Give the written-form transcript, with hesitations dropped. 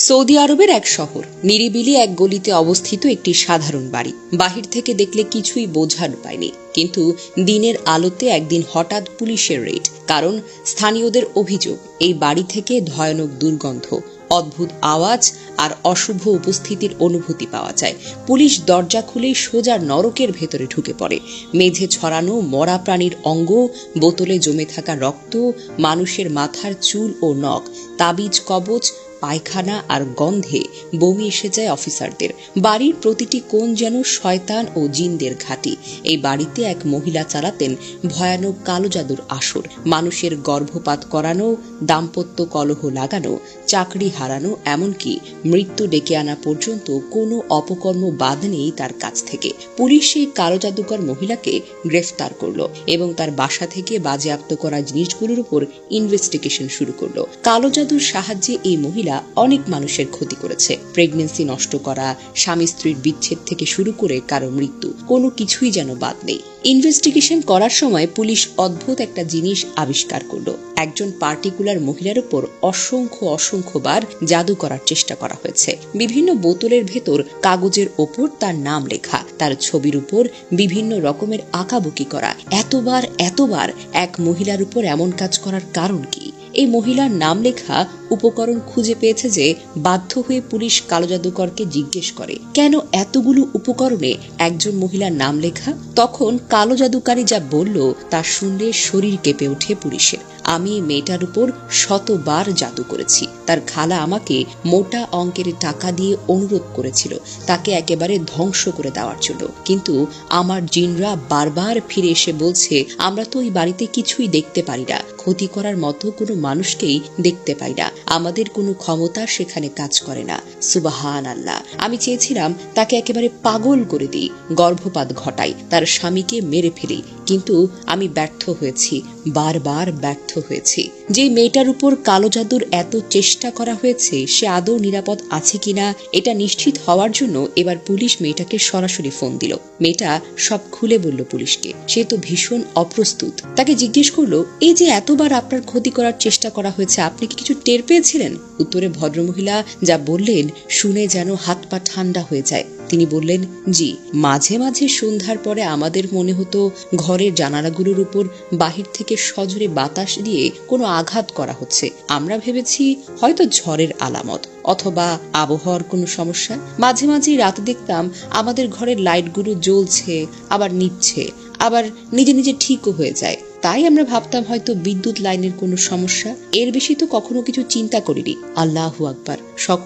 Saudi আরবের এক শহর, নিরিবিলি এক গলিতে অবস্থিত একটি সাধারণ বাড়ি। বাহির থেকে দেখলে কিছুই বোঝার পায়নি, কিন্তু দিনের আলোতে একদিন হঠাৎ পুলিশের রেড। কারণ স্থানীয়দের অভিযোগ, এই বাড়ি থেকে ভয়ানক দুর্গন্ধ, অদ্ভুত আওয়াজ আর অশুভ উপস্থিতির অনুভূতি পাওয়া যায়। পুলিশ দরজা খুলে সোজা নরকের ভেতরে ঢুকে পড়ে। মেঝে ছড়ানো মরা প্রাণীর অঙ্গ, বোতলে জমে থাকা রক্ত, মানুষের মাথার চুল ও নখ, তাবিজ কবচ, পায়খানা আর গন্ধে বমি এসে যায় অফিসারদের। বাড়ির প্রতিটি কোণ যেন শয়তান ও জিনদের ঘাঁটি। এই বাড়িতে এক মহিলা চালাতেন ভয়ানক কালো জাদুর আসর। মানুষের গর্ভপাত করানো, দাম্পত্য কলহ লাগানো, চাকরি হারানো, এমনকি মৃত্যু ডেকে আনা পর্যন্ত কোনো অপকর্ম বাদ নেই তার কাছ থেকে। পুলিশ সেই কালো জাদুকর মহিলাকে গ্রেফতার করলো এবং তার বাসা থেকে বাজেয়াপ্ত করা জিনিসগুলোর উপর ইনভেস্টিগেশন শুরু করলো। কালো জাদুর সাহায্যে এই মহিলা অনেক মানুষের ক্ষতি করেছে। প্রেগন্যান্সি নষ্ট করা, স্বামী স্ত্রীর বিচ্ছেদ থেকে শুরু করে কারো মৃত্যু, কোনো কিছুই যেন বাদ নেই। ইনভেস্টিগেশন করার সময় পুলিশ অদ্ভুত একটা জিনিস আবিষ্কার করলো। একজন পার্টিকুলার মহিলার উপর অসংখ্যবার জাদু করার চেষ্টা করা হয়েছে। বিভিন্ন বোতলের ভেতর কাগজের ওপর তার নাম লেখা, তার ছবির উপর বিভিন্ন রকমের আঁকাবুকি করা। এতবার এক মহিলার উপর এমন কাজ করার কারণ কি? এই মহিলার নাম লেখা উপকরণ খুঁজে পেয়েছে যে বাধ্য হয়ে পুলিশ কালো জাদুকরকে জিজ্ঞেস করে, কেন এতগুলো উপকরণে একজন মহিলার নাম লেখা? তখন কালো জাদুকারী যা বলল তা শুনলে শরীর কেঁপে ওঠে পুলিশের। আমি মেয়েটার উপর শতবার জাদু করেছি। তার খালা আমাকে মোটা অঙ্কের টাকা দিয়ে অনুরোধ করেছিল তাকে একেবারে ধ্বংস করে দেওয়ার জন্য, কিন্তু আমার জিনরা বারবার ফিরে এসে বলছে, আমরা তো ওই বাড়িতে কিছুই দেখতে পারি না, ক্ষতি করার মতো কোনো মানুষকেই দেখতে পাই না, আমাদের কোনো ক্ষমতা সেখানে কাজ করে না। সুবহান আল্লাহ। আমি চেয়েছিলাম তাকে একেবারে পাগল করে দিই, গর্ভপাত ঘটাই, তার স্বামীকে মেরে ফেলি, কিন্তু আমি ব্যর্থ হয়েছি, বারবার ব্যর্থ হয়েছি। যে মেয়েটার উপর কালো জাদুর এত চেষ্টা করা হয়েছে সে আদৌ নিরাপদ আছে কিনা এটা নিশ্চিত হওয়ার জন্য এবার পুলিশ মেয়েটাকে সরাসরি ফোন দিল। মেয়েটা সব খুলে বলল পুলিশকে। সে তো ভীষণ অপ্রস্তুত। তাকে জিজ্ঞেস করলো, এই যে এতবার আপনার ক্ষতি করার চেষ্টা করা হয়েছে, আপনি কি কিছু টের পেয়েছিলেন? উত্তরে ভদ্রমহিলা যা বললেন শুনে যেন হাত পা ঠান্ডা হয়ে যায়। তিনি বললেন, জি, মাঝে মাঝে সন্ধ্যার পরে আমাদের মনে হতো ঘরের জানালাগুলোর উপর বাহির থেকে সজোরে বাতাস দিয়ে কোনো আঘাত করা হচ্ছে। আমরা ভেবেছি হয়তো ঝড়ের আলামত অথবা আবহাওয়ার কোনো সমস্যা। মাঝে মাঝে রাতে দেখতাম আমাদের ঘরের লাইটগুলো জ্বলছে, আবার নিভছে, আবার নিজে নিজে ঠিকও হয়ে যায়। তাই আমরা ভাবতাম হয়তো বিদ্যুৎ লাইনের কোনো সমস্যা। এর বেশি তো কখনো কিছু চিন্তা করিনি। আল্লাহু আকবার।